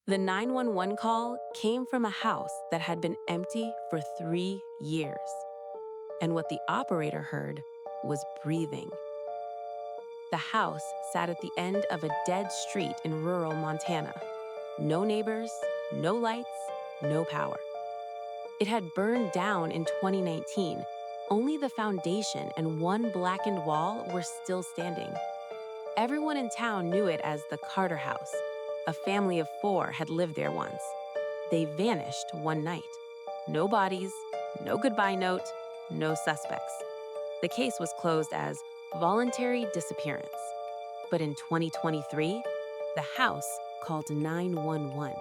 The 911 call came from a house that had been empty for 3 years. And what the operator heard was breathing. The house sat at the end of a dead street in rural Montana. No neighbors, no lights, no power. It had burned down in 2019. Only the foundation and one blackened wall were still standing. Everyone in town knew it as the Carter House. A family of 4 had lived there once. They vanished one night. No bodies, no goodbye note, no suspects. The case was closed as voluntary disappearance. But in 2023, the house called 911.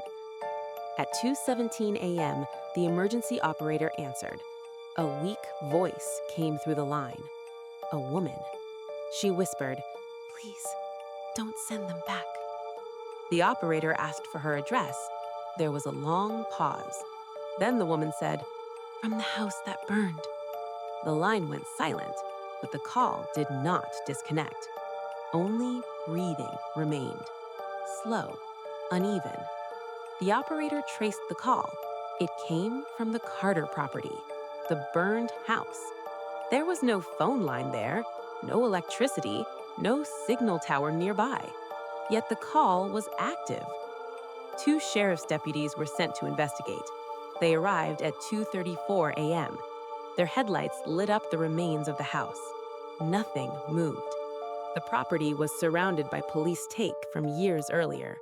At 2:17 a.m., the emergency operator answered. A weak voice came through the line. A woman. She whispered, "Please, don't send them back." The operator asked for her address. There was a long pause. Then the woman said, "From the house that burned." The line went silent, but the call did not disconnect. Only breathing remained. Slow, uneven. The operator traced the call. It came from the Carter property, the burned house. There was no phone line there, no electricity, no signal tower nearby. Yet the call was active. 2 sheriff's deputies were sent to investigate. They arrived at 2:34 a.m. Their headlights lit up the remains of the house. Nothing moved. The property was surrounded by police tape from years earlier.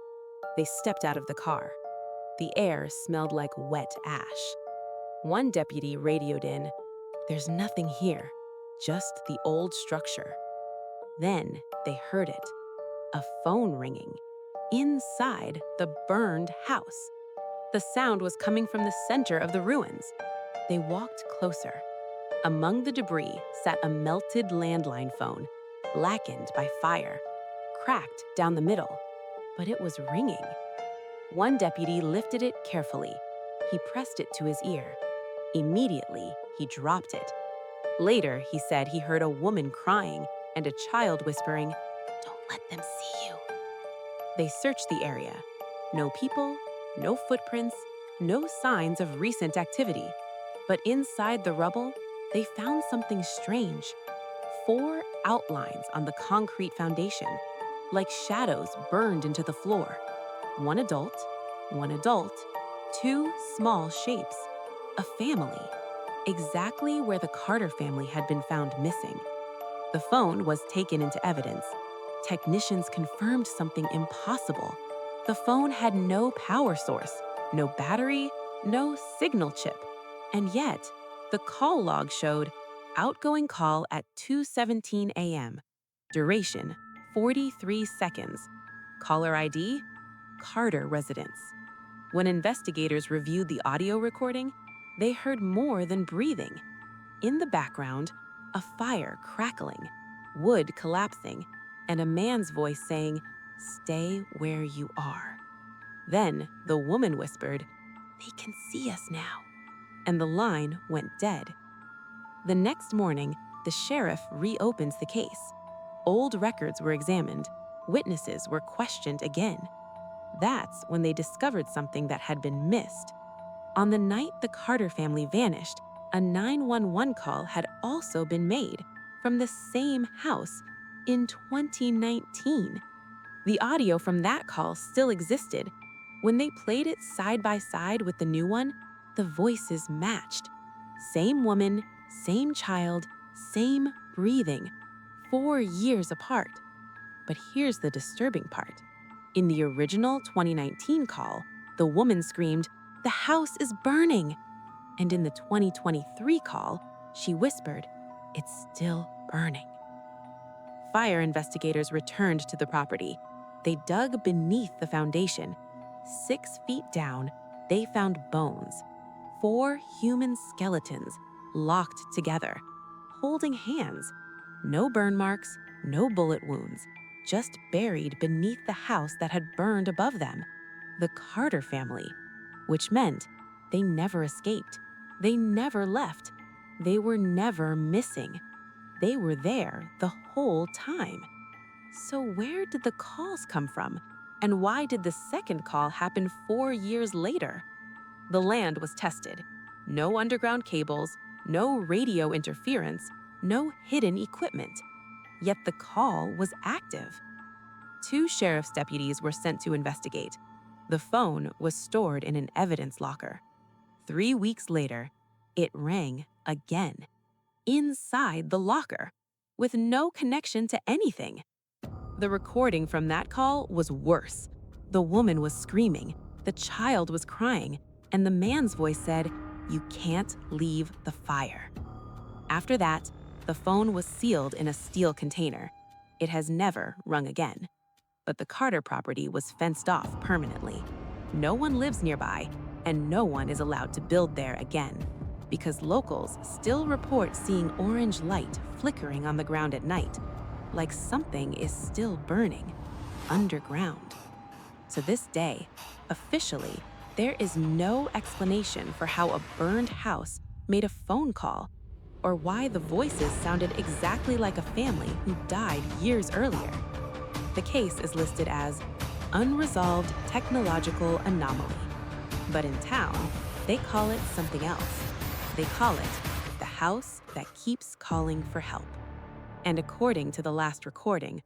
They stepped out of the car. The air smelled like wet ash. One deputy radioed in, "There's nothing here, just the old structure." Then they heard it. A phone ringing. Inside the burned house. The sound was coming from the center of the ruins. They walked closer. Among the debris sat a melted landline phone, blackened by fire, cracked down the middle, but it was ringing. One deputy lifted it carefully. He pressed it to his ear. Immediately, he dropped it. Later, he said he heard a woman crying and a child whispering, "Don't let them see you." They searched the area. No people, no footprints, no signs of recent activity. But inside the rubble, they found something strange. 4 outlines on the concrete foundation, like shadows burned into the floor. One adult, 2 small shapes. A family, exactly where the Carter family had been found missing. The phone was taken into evidence. Technicians confirmed something impossible. The phone had no power source, no battery, no signal chip. And yet, the call log showed outgoing call at 2:17 a.m. Duration, 43 seconds. Caller ID, Carter residence. When investigators reviewed the audio recording, they heard more than breathing. In the background, a fire crackling, wood collapsing, and a man's voice saying, "Stay where you are." Then the woman whispered, "They can see us now." And the line went dead. The next morning, the sheriff reopens the case. Old records were examined. Witnesses were questioned again. That's when they discovered something that had been missed. On the night the Carter family vanished, a 911 call had also been made from the same house in 2019. The audio from that call still existed. When they played it side by side with the new one, the voices matched. Same woman, same child, same breathing, 4 years apart. But here's the disturbing part. In the original 2019 call, the woman screamed, "The house is burning!" And in the 2023 call, she whispered, "It's still burning." Fire investigators returned to the property. They dug beneath the foundation. 6 feet down, they found bones. 4 human skeletons locked together, holding hands. No burn marks, no bullet wounds, just buried beneath the house that had burned above them. The Carter family, which meant they never escaped. They never left. They were never missing. They were there the whole time. So where did the calls come from? And why did the second call happen 4 years later? The land was tested. No underground cables, no radio interference, no hidden equipment. Yet the call was active. 2 sheriff's deputies were sent to investigate. The phone was stored in an evidence locker. 3 weeks later, it rang again, inside the locker, with no connection to anything. The recording from that call was worse. The woman was screaming, the child was crying, and the man's voice said, "You can't leave the fire." After that, the phone was sealed in a steel container. It has never rung again. But the Carter property was fenced off permanently. No one lives nearby, and no one is allowed to build there again, because locals still report seeing orange light flickering on the ground at night, like something is still burning underground. To this day, officially, there is no explanation for how a burned house made a phone call, or why the voices sounded exactly like a family who died years earlier. The case is listed as unresolved technological anomaly, but in town, they call it something else. They call it the house that keeps calling for help. And according to the last recording,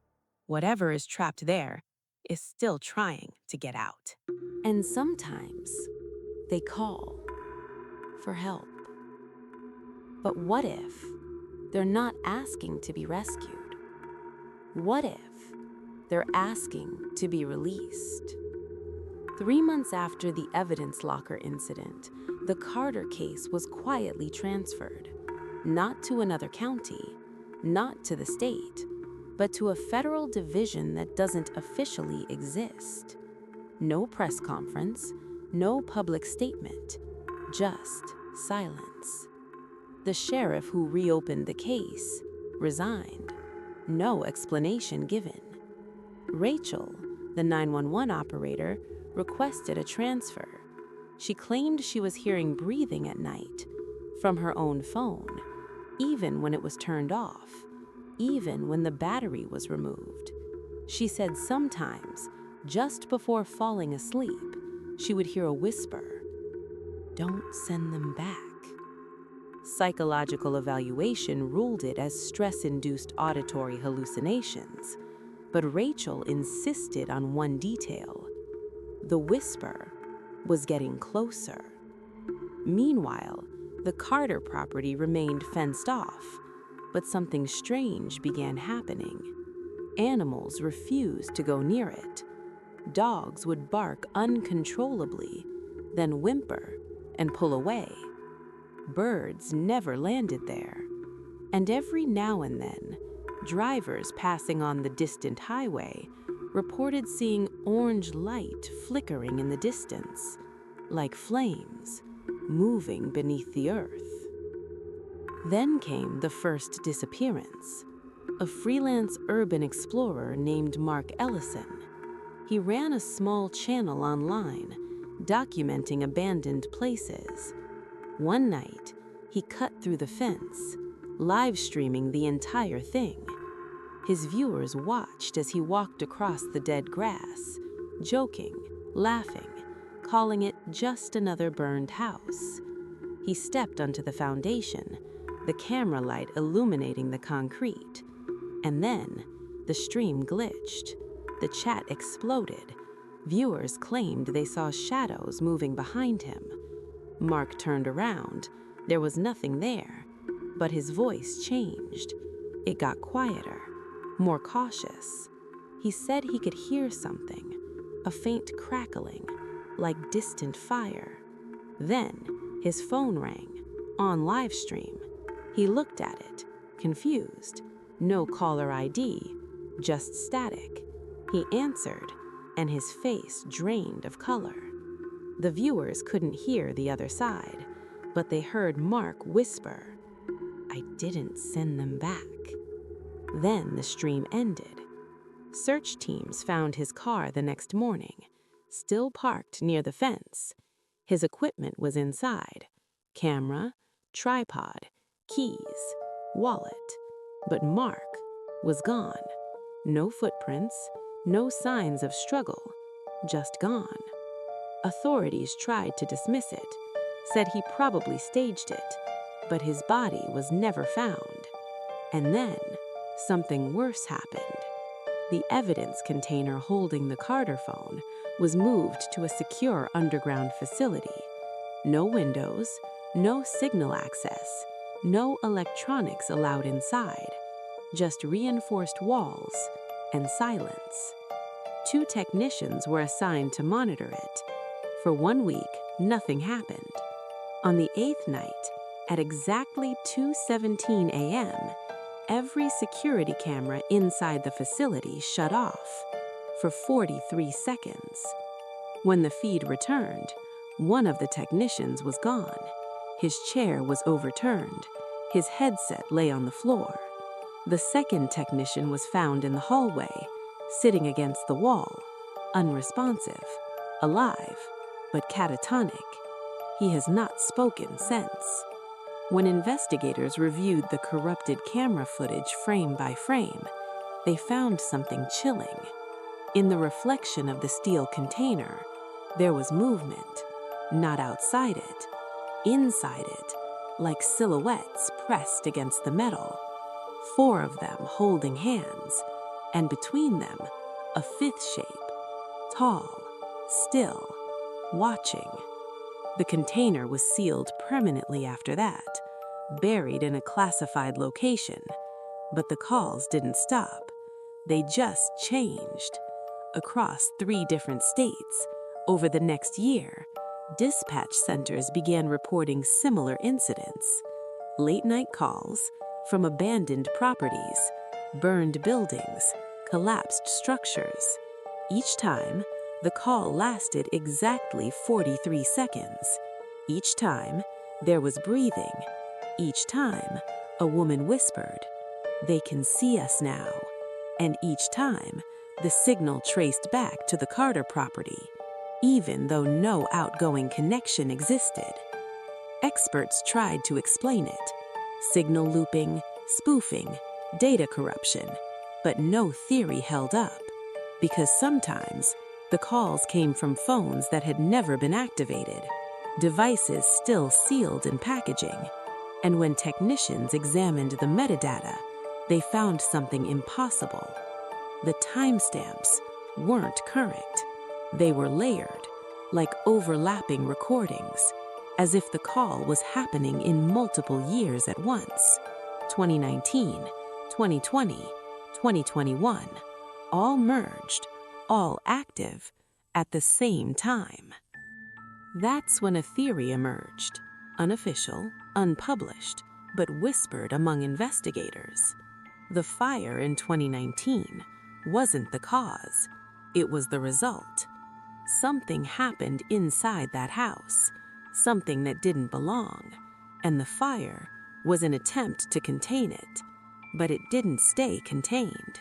whatever is trapped there is still trying to get out. And sometimes they call for help. But what if they're not asking to be rescued? What if they're asking to be released? 3 months after the evidence locker incident, the Carter case was quietly transferred, not to another county, not to the state, but to a federal division that doesn't officially exist. No press conference, no public statement, just silence. The sheriff who reopened the case resigned. No explanation given. Rachel, the 911 operator, requested a transfer. She claimed she was hearing breathing at night from her own phone, even when it was turned off, even when the battery was removed. She said sometimes, just before falling asleep, she would hear a whisper, "Don't send them back." Psychological evaluation ruled it as stress-induced auditory hallucinations, but Rachel insisted on one detail. The whisper was getting closer. Meanwhile, the Carter property remained fenced off, but something strange began happening. Animals refused to go near it. Dogs would bark uncontrollably, then whimper and pull away. Birds never landed there. And every now and then, drivers passing on the distant highway reported seeing orange light flickering in the distance, like flames moving beneath the earth. Then came the first disappearance. A freelance urban explorer named Mark Ellison. He ran a small channel online, documenting abandoned places. One night, he cut through the fence, live streaming the entire thing. His viewers watched as he walked across the dead grass, joking, laughing, calling it just another burned house. He stepped onto the foundation, the camera light illuminating the concrete. And then, the stream glitched. The chat exploded. Viewers claimed they saw shadows moving behind him. Mark turned around. There was nothing there, but his voice changed. It got quieter, more cautious. He said he could hear something, a faint crackling, like distant fire. Then his phone rang, on live stream. He looked at it, confused. No caller ID, just static. He answered, and his face drained of color. The viewers couldn't hear the other side, but they heard Mark whisper, "I didn't send them back." Then the stream ended. Search teams found his car the next morning, still parked near the fence. His equipment was inside: camera, tripod, keys, wallet. But Mark was gone. No footprints, no signs of struggle, just gone. Authorities tried to dismiss it, said he probably staged it, but his body was never found. And then, something worse happened. The evidence container holding the Carter phone was moved to a secure underground facility. No windows, no signal access, no electronics allowed inside, just reinforced walls and silence. 2 technicians were assigned to monitor it. For 1 week, nothing happened. On the 8th night, at exactly 2:17 a.m., every security camera inside the facility shut off for 43 seconds. When the feed returned, one of the technicians was gone. His chair was overturned. His headset lay on the floor. The second technician was found in the hallway, sitting against the wall, unresponsive, alive, but catatonic. He has not spoken since. When investigators reviewed the corrupted camera footage frame by frame, they found something chilling. In the reflection of the steel container, there was movement, not outside it, inside it, like silhouettes pressed against the metal. 4 of them holding hands, and between them, a 5th shape, tall, still, watching. The container was sealed permanently after that, buried in a classified location. But the calls didn't stop. They just changed. Across 3 different states, over the next year, dispatch centers began reporting similar incidents. Late-night calls from abandoned properties, burned buildings, collapsed structures. Each time, the call lasted exactly 43 seconds. Each time, there was breathing. Each time, a woman whispered, "They can see us now." And each time, the signal traced back to the Carter property, even though no outgoing connection existed. Experts tried to explain it. Signal looping, spoofing, data corruption, but no theory held up, because sometimes the calls came from phones that had never been activated, devices still sealed in packaging, and when technicians examined the metadata, they found something impossible. The timestamps weren't current. They were layered, like overlapping recordings, as if the call was happening in multiple years at once. 2019, 2020, 2021, all merged, all active, at the same time. That's when a theory emerged, unofficial, unpublished, but whispered among investigators. The fire in 2019 wasn't the cause, it was the result. Something happened inside that house, something that didn't belong, and the fire was an attempt to contain it. But it didn't stay contained,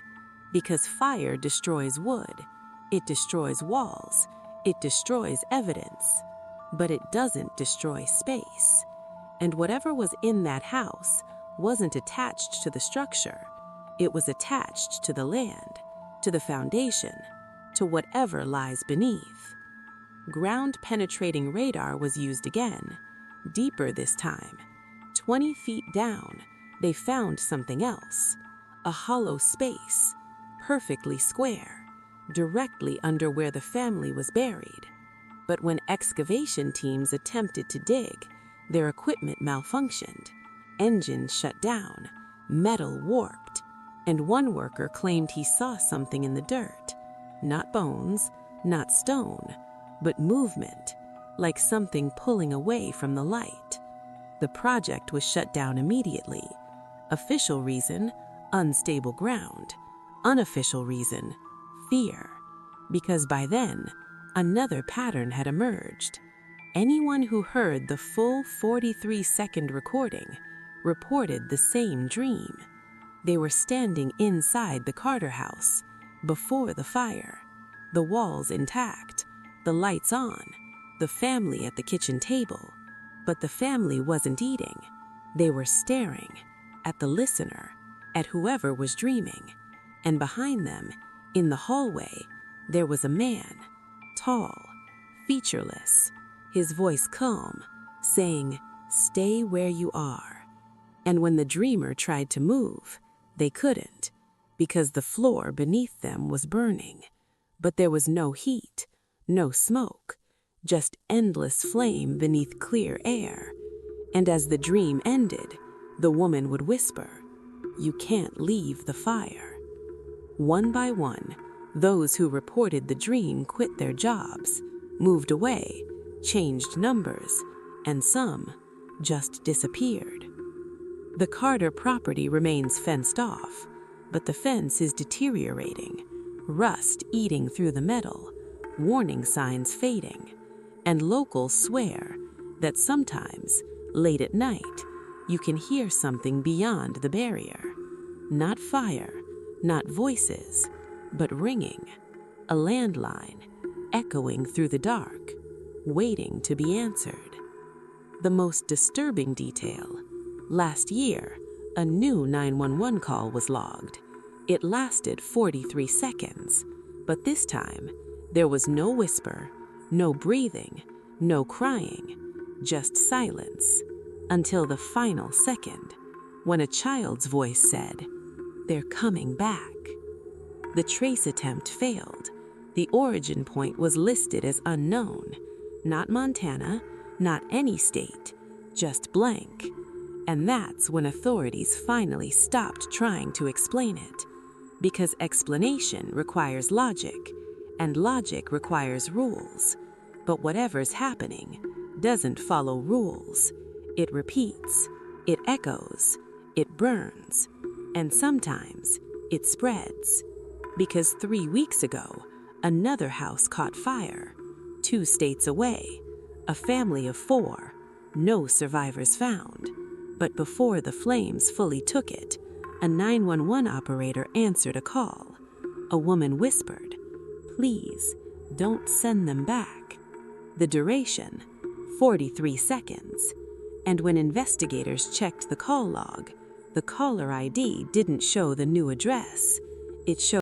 because fire destroys wood, it destroys walls, it destroys evidence, but it doesn't destroy space. And whatever was in that house wasn't attached to the structure, it was attached to the land, to the foundation, to whatever lies beneath. Ground-penetrating radar was used again, deeper this time. 20 feet down, they found something else, a hollow space, perfectly square, directly under where the family was buried. But when excavation teams attempted to dig, their equipment malfunctioned, engines shut down, metal warped, and one worker claimed he saw something in the dirt, not bones, not stone, but movement, like something pulling away from the light. The project was shut down immediately. Official reason, unstable ground. Unofficial reason, fear. Because by then, another pattern had emerged. Anyone who heard the full 43-second recording reported the same dream. They were standing inside the Carter house, before the fire, the walls intact, the lights on, the family at the kitchen table. But the family wasn't eating. They were staring at the listener, at whoever was dreaming. And behind them, in the hallway, there was a man, tall, featureless, his voice calm, saying, "Stay where you are." And when the dreamer tried to move, they couldn't, because the floor beneath them was burning. But there was no heat, no smoke, just endless flame beneath clear air. And as the dream ended, the woman would whisper, "You can't leave the fire." One by one, those who reported the dream quit their jobs, moved away, changed numbers, and some just disappeared. The Carter property remains fenced off, but the fence is deteriorating, rust eating through the metal, warning signs fading, and locals swear that sometimes, late at night, you can hear something beyond the barrier. Not fire, not voices, but ringing, a landline, echoing through the dark, waiting to be answered. The most disturbing detail: last year, a new 911 call was logged. It lasted 43 seconds, but this time, there was no whisper, no breathing, no crying, just silence, until the final second, when a child's voice said, "They're coming back." The trace attempt failed. The origin point was listed as unknown. Not Montana, not any state, just blank. And that's when authorities finally stopped trying to explain it. Because explanation requires logic, and logic requires rules. But whatever's happening doesn't follow rules. It repeats, it echoes, it burns, and sometimes it spreads. Because 3 weeks ago, another house caught fire, 2 states away, a family of 4, no survivors found. But before the flames fully took it, a 911 operator answered a call. A woman whispered, "Please, don't send them back." The duration, 43 seconds. And when investigators checked the call log, the caller ID didn't show the new address. It showed